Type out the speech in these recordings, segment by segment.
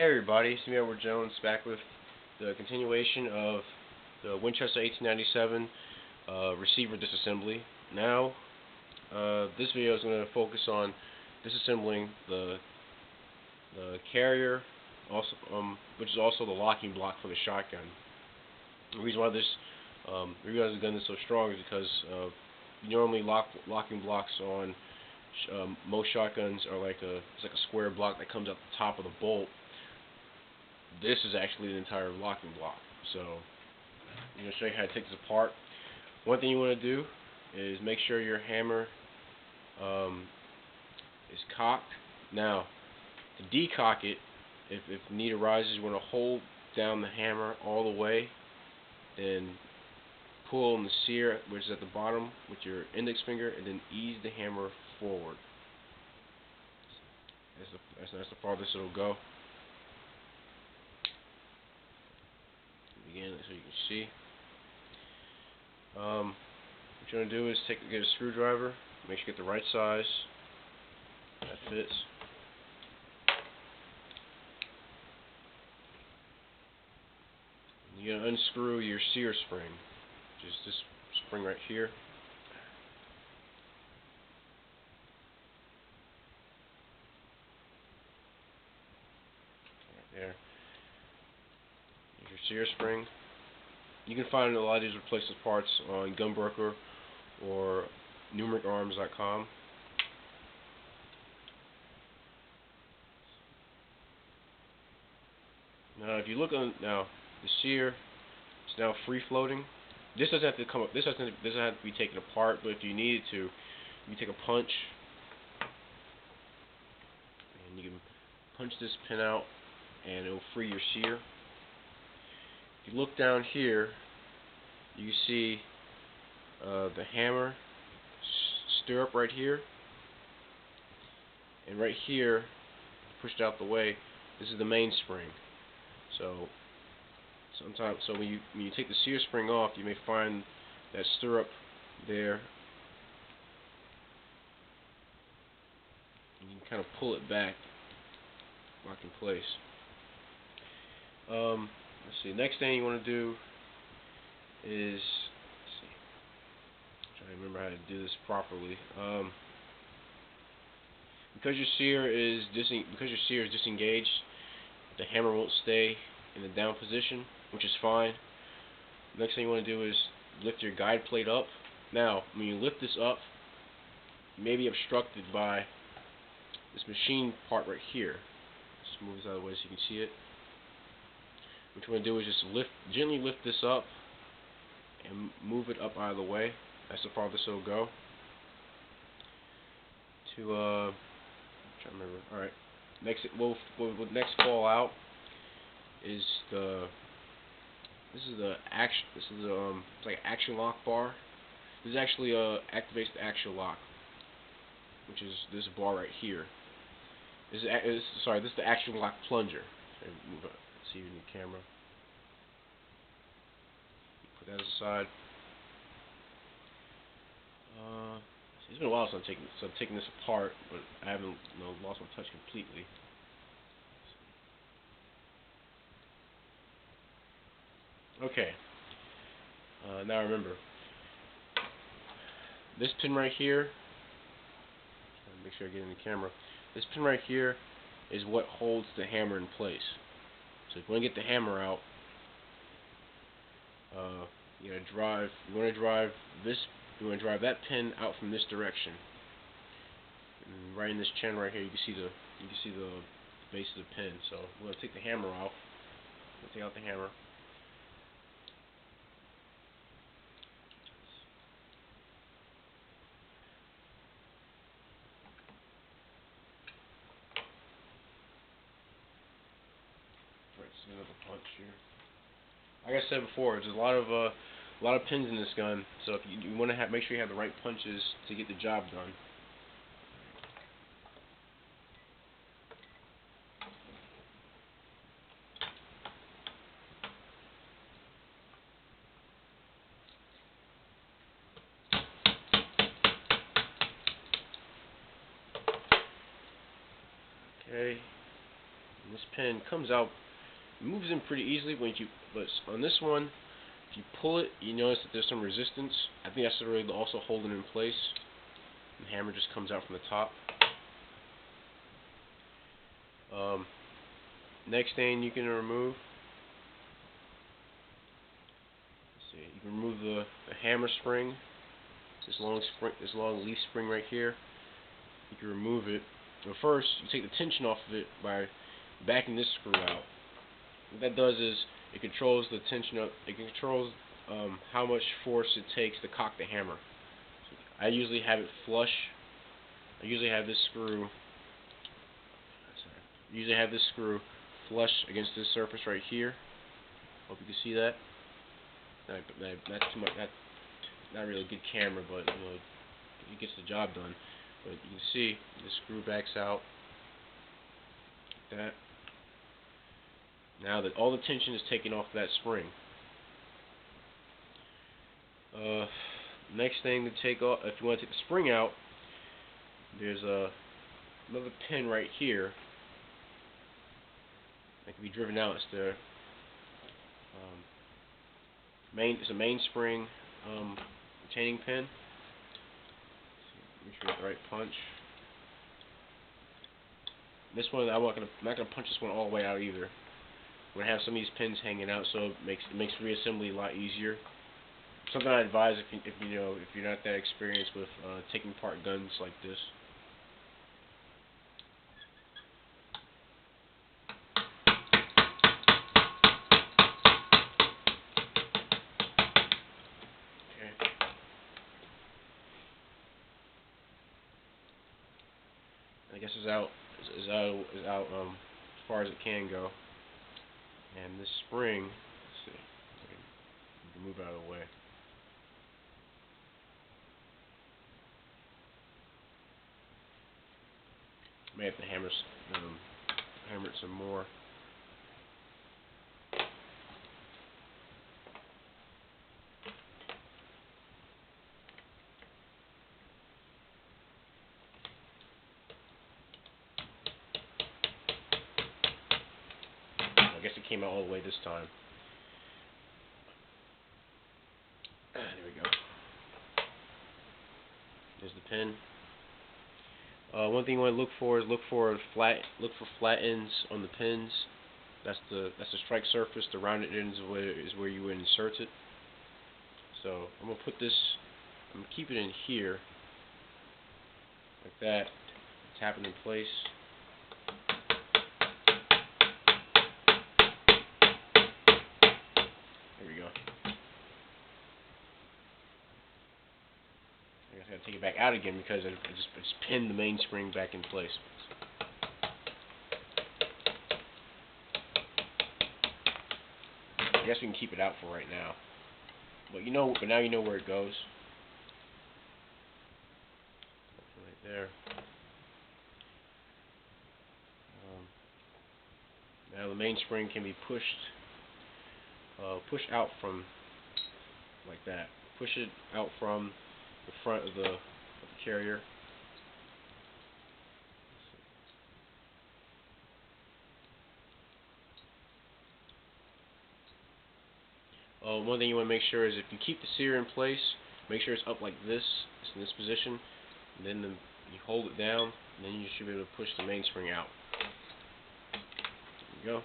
Hey everybody, it's me Edward Jones back with the continuation of the Winchester 1897 receiver disassembly. Now, this video is going to focus on disassembling the carrier, also which is also the locking block for the shotgun. The reason why the gun is so strong is because normally locking blocks on most shotguns are it's like a square block that comes out the top of the bolt. This is actually an entire locking block. So I'm going to show you how to take this apart. One thing you want to do is make sure your hammer is cocked. Now, to decock it, if need arises, you want to hold down the hammer all the way, then pull on the sear, which is at the bottom, with your index finger, and then ease the hammer forward. That's the farthest it'll go. Again, so you can see. What you're going to do is get a screwdriver, make sure you get the right size that fits. You're going to unscrew your sear spring, which is this spring right here. Right there. Here's your sear spring. You can find a lot of these replacement parts on Gunbroker or numericarms.com. Now, if you look on the sear, it's now free floating. This doesn't have to come up. This doesn't have to be taken apart. But if you needed to, you take a punch, and you can punch this pin out, and it will free your sear. If you look down here, you can see the hammer stirrup right here, and right here, pushed out the way, this is the mainspring. So when you take the sear spring off, you may find that stirrup there, and you can kind of pull it back, lock in place. Let's see. Next thing you want to do is, I'm trying to remember how to do this properly. Because your sear is disengaged, the hammer won't stay in the down position, which is fine. Next thing you want to do is lift your guide plate up. Now, when you lift this up, you may be obstructed by this machine part right here. Just move this out of the way so you can see it. What you want to do is just gently lift this up and move it up out of the way. That's the farthest it'll go. I'm trying to remember. All right. Next, what next fall out is it's like an action lock bar. This is actually activates the action lock, which is this bar right here. This is the action lock plunger. Move it. See you in the camera. Put that aside. It's been a while since I'm taking this apart, but I haven't lost my touch completely. Okay. Now remember, this pin right here. Make sure I get in the camera. This pin right here is what holds the hammer in place. So if you want to get the hammer out, you want to drive that pin out from this direction. And right in this channel right here, you can see the base of the pin. So we're going to take the hammer out. Take out the hammer. Another punch here. Like I said before, there's a lot of pins in this gun, so if you want to make sure you have the right punches to get the job done. Okay. And this pin comes out, moves in pretty easily but on this one, if you pull it, you notice that there's some resistance. I think that's really also holding it in place. And the hammer just comes out from the top. Next thing you can remove, let's see, you can remove the hammer spring, this long leaf spring right here. You can remove it. But first, you take the tension off of it by backing this screw out. What that does is it controls the tension up. It controls how much force it takes to cock the hammer. So I usually have it flush. I usually have this screw. Flush against this surface right here. Hope you can see that. Not too much. Not really a good camera, but you know, it gets the job done. But you can see the screw backs out like that. Now that all the tension is taken off that spring. Next thing to take off, if you want to take the spring out, there's another pin right here that can be driven out. It's the it's a mainspring retaining pin. Make sure you get the right punch. This one I'm not gonna punch this one all the way out either. We're gonna have some of these pins hanging out, so it makes reassembly a lot easier. Something I advise if you're not that experienced with taking apart guns like this. Okay. I guess is out as far as it can go. And this spring, let's see, we can move out of the way. May have to hammer it some more. I guess it came out all the way this time. There we go. There's the pin. One thing you want to look for is look for flat ends on the pins. That's the strike surface. The rounded ends is where you would insert it. So I'm gonna keep it in here like that. Tap it in place. There we go. I guess I gotta take it back out again because I just pinned the mainspring back in place. I guess we can keep it out for right now. But now you know where it goes. Right there. Now the mainspring can be pushed out from like that. Push it out from the front of the carrier. One thing you want to make sure is if you keep the sear in place, make sure it's up like this. It's in this position. And then you hold it down, and then you should be able to push the mainspring out. There you go.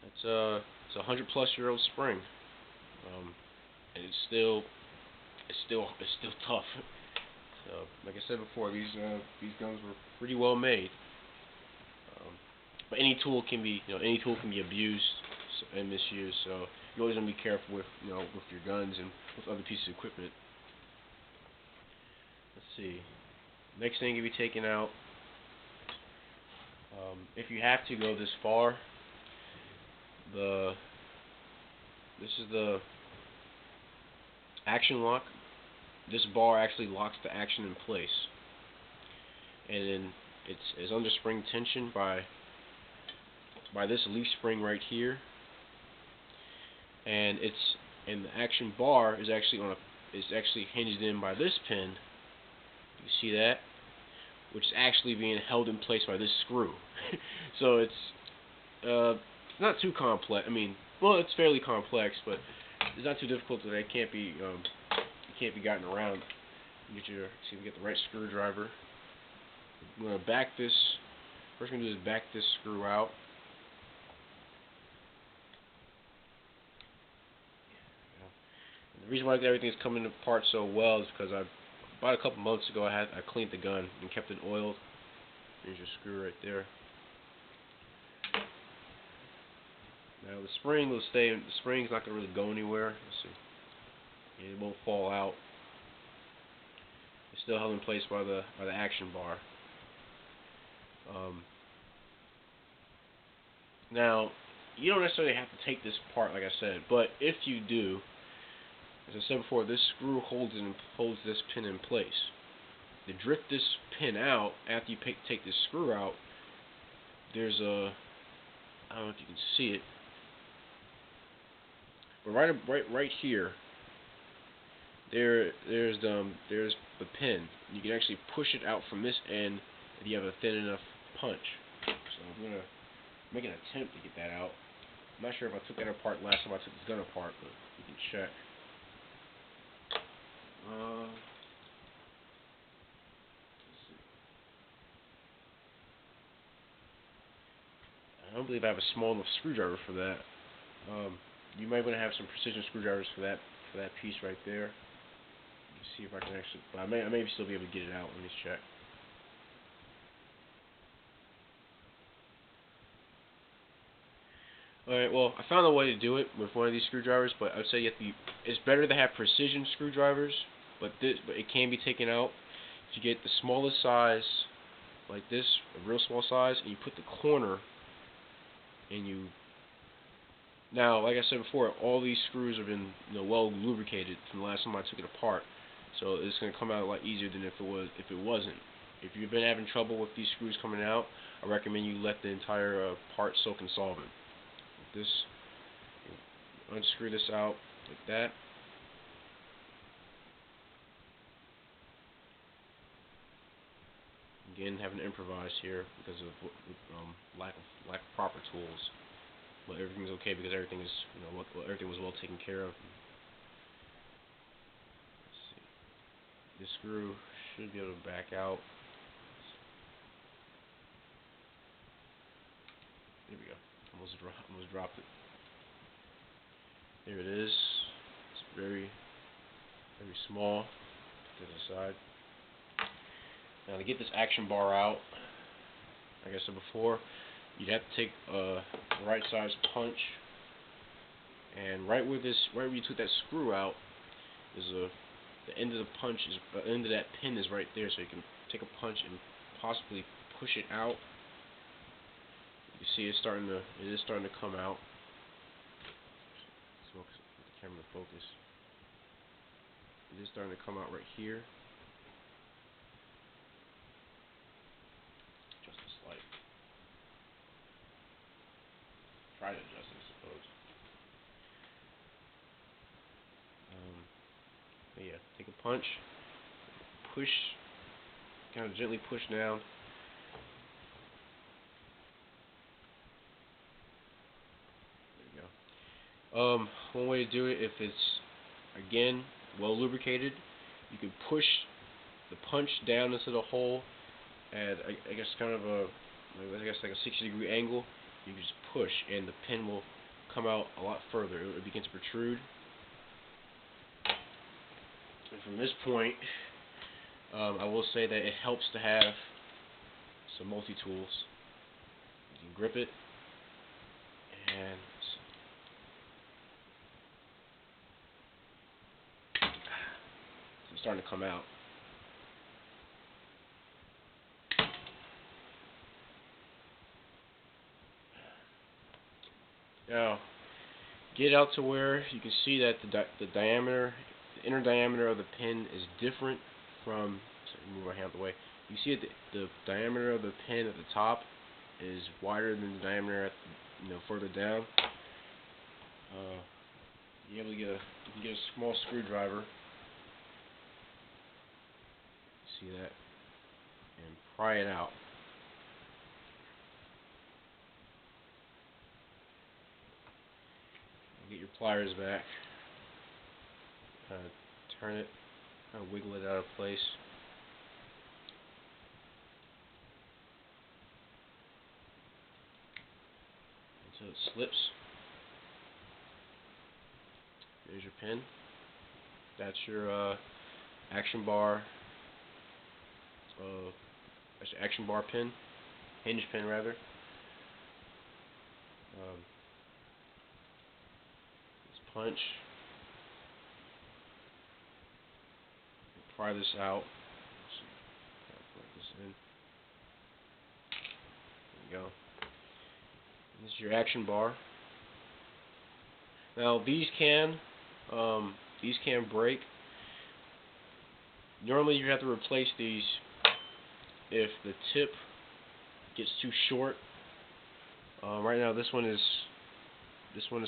It's a 100-plus-year-old spring, and it's still tough. So, like I said before, these guns were pretty well made. But any tool can be abused and misused. So you always want to be careful with your guns and with other pieces of equipment. Let's see. Next thing to be taken out. If you have to go this far, this is the action lock. This bar actually locks the action in place, and then it's under spring tension by this leaf spring right here, and the action bar is actually hinged in by this pin. You see that? which is actually being held in place by this screw. So it's not too complex. I mean, well, it's fairly complex, but it's not too difficult that it can't be gotten around. See if we get the right screwdriver. I'm gonna back this. First, I'm gonna do is back this screw out. And the reason why everything's coming apart so well is because about a couple months ago I cleaned the gun and kept it oiled. There's your screw right there. Now the spring will stay. The spring's not gonna really go anywhere. Let's see. It won't fall out. It's still held in place by the action bar. Now, you don't necessarily have to take this apart, like I said, but if you do, as I said before, this screw holds this pin in place. To drift this pin out after you take this screw out, there's a, I don't know if you can see it, but right here, there's the pin. You can actually push it out from this end if you have a thin enough punch. So I'm gonna make an attempt to get that out. I'm not sure if I took that apart last time I took this gun apart, but you can check. Let's see. I don't believe I have a small enough screwdriver for that. You might want to have some precision screwdrivers for that piece right there. Let's see if I can actually. But I may still be able to get it out. Let me check. Alright, well, I found a way to do it with one of these screwdrivers, but I would say it's better to have precision screwdrivers, but it can be taken out. If you get the smallest size, like this, a real small size, and you put the corner, and you... Now, like I said before, all these screws have been well lubricated from the last time I took it apart, so it's going to come out a lot easier than if it wasn't. If you've been having trouble with these screws coming out, I recommend you let the entire part soak in solvent. This, unscrew this out like that. Again, having to improvise here because of lack of proper tools. But everything's okay because everything is everything was well taken care of. Let's see. This screw should be able to back out. There we go. Almost dropped it. There it is. It's very small. Put this aside. Now to get this action bar out, like I said before, you'd have to take a right size punch, and right where you took that screw out is the end of the punch is the end of that pin is right there, so you can take a punch and possibly push it out. You see it is starting to come out. So get the camera to focus. It is starting to come out right here. Just a slight. Try to adjust it, I suppose. But yeah, take a punch, push, kind of gently push down. One way to do it, if it's again well lubricated, you can push the punch down into the hole at I guess kind of like a 60-degree angle. You can just push, and the pin will come out a lot further. It will begin to protrude. And from this point, I will say that it helps to have some multi-tools. You can grip it, and it's starting to come out. Now, get out to where you can see that the diameter, the inner diameter of the pin is different from. So move my hand out the way. You see that the diameter of the pin at the top is wider than the diameter at further down. You can get a small screwdriver. See that, and pry it out. Get your pliers back. Turn it, wiggle it out of place. Until it slips. There's your pin. That's your action bar. That's your action bar pin, hinge pin rather. Let's punch. Pry this out. Plug this in. There you go. This is your action bar. Now these can break. Normally you have to replace these if the tip gets too short. Right now this one is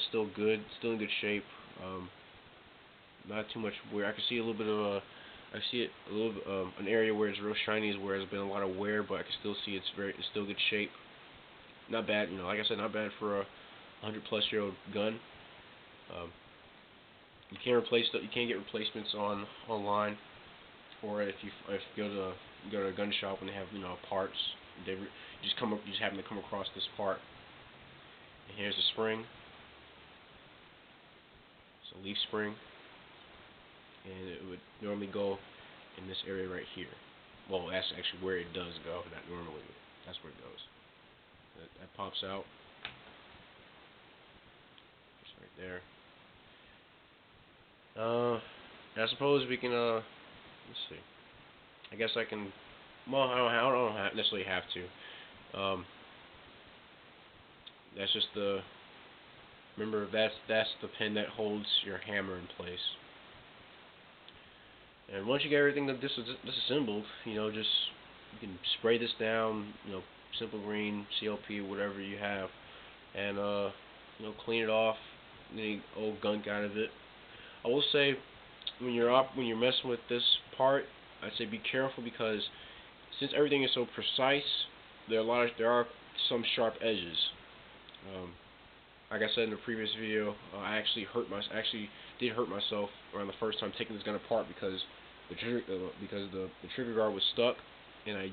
still good, still in good shape. Not too much wear. I can see a little bit of an area where it's real shiny is where there's been a lot of wear, but I can still see it's still good shape. Not bad, like I said, not bad for a 100-plus-year-old gun. You can't get replacements online, or if you go to a gun shop and they have parts, you just happen to come across this part. And here's the spring. It's a leaf spring, and it would normally go in this area right here. Well, that's actually where it does go, not normally. That's where it goes. That pops out. Just right there. I suppose we can, let's see. I guess I can, well, I don't necessarily have to. That's just remember, that's the pin that holds your hammer in place. And once you get everything disassembled, you can spray this down, simple green, CLP, whatever you have, and clean it off, any old gunk out of it. I will say, when you're messing with this part, I'd say be careful, because since everything is so precise, there are some sharp edges. Like I said in the previous video, I actually did hurt myself around the first time taking this gun apart, because the trigger guard was stuck, and I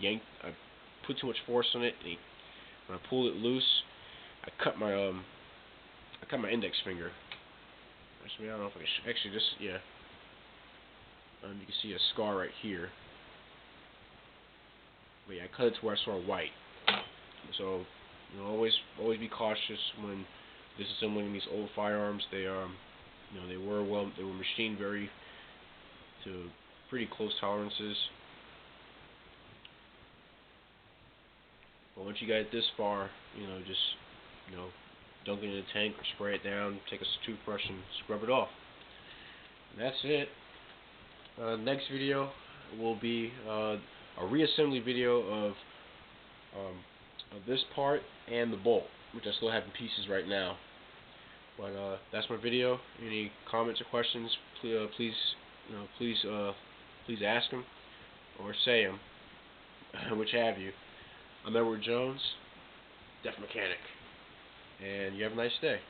put too much force on it, and when I pulled it loose, I cut my index finger. Actually, I don't know if I can actually just, yeah. You can see a scar right here. But yeah, I cut it to where I saw white. So, always be cautious when disassembling these old firearms. They were machined to pretty close tolerances. But once you got it this far, just dunk it in a tank or spray it down, take a toothbrush and scrub it off. And that's it. Next video will be a reassembly video of this part and the bolt, which I still have in pieces right now. But that's my video. Any comments or questions, please ask them or say them, which have you. I'm Edward Jones, Def Mechanic, and you have a nice day.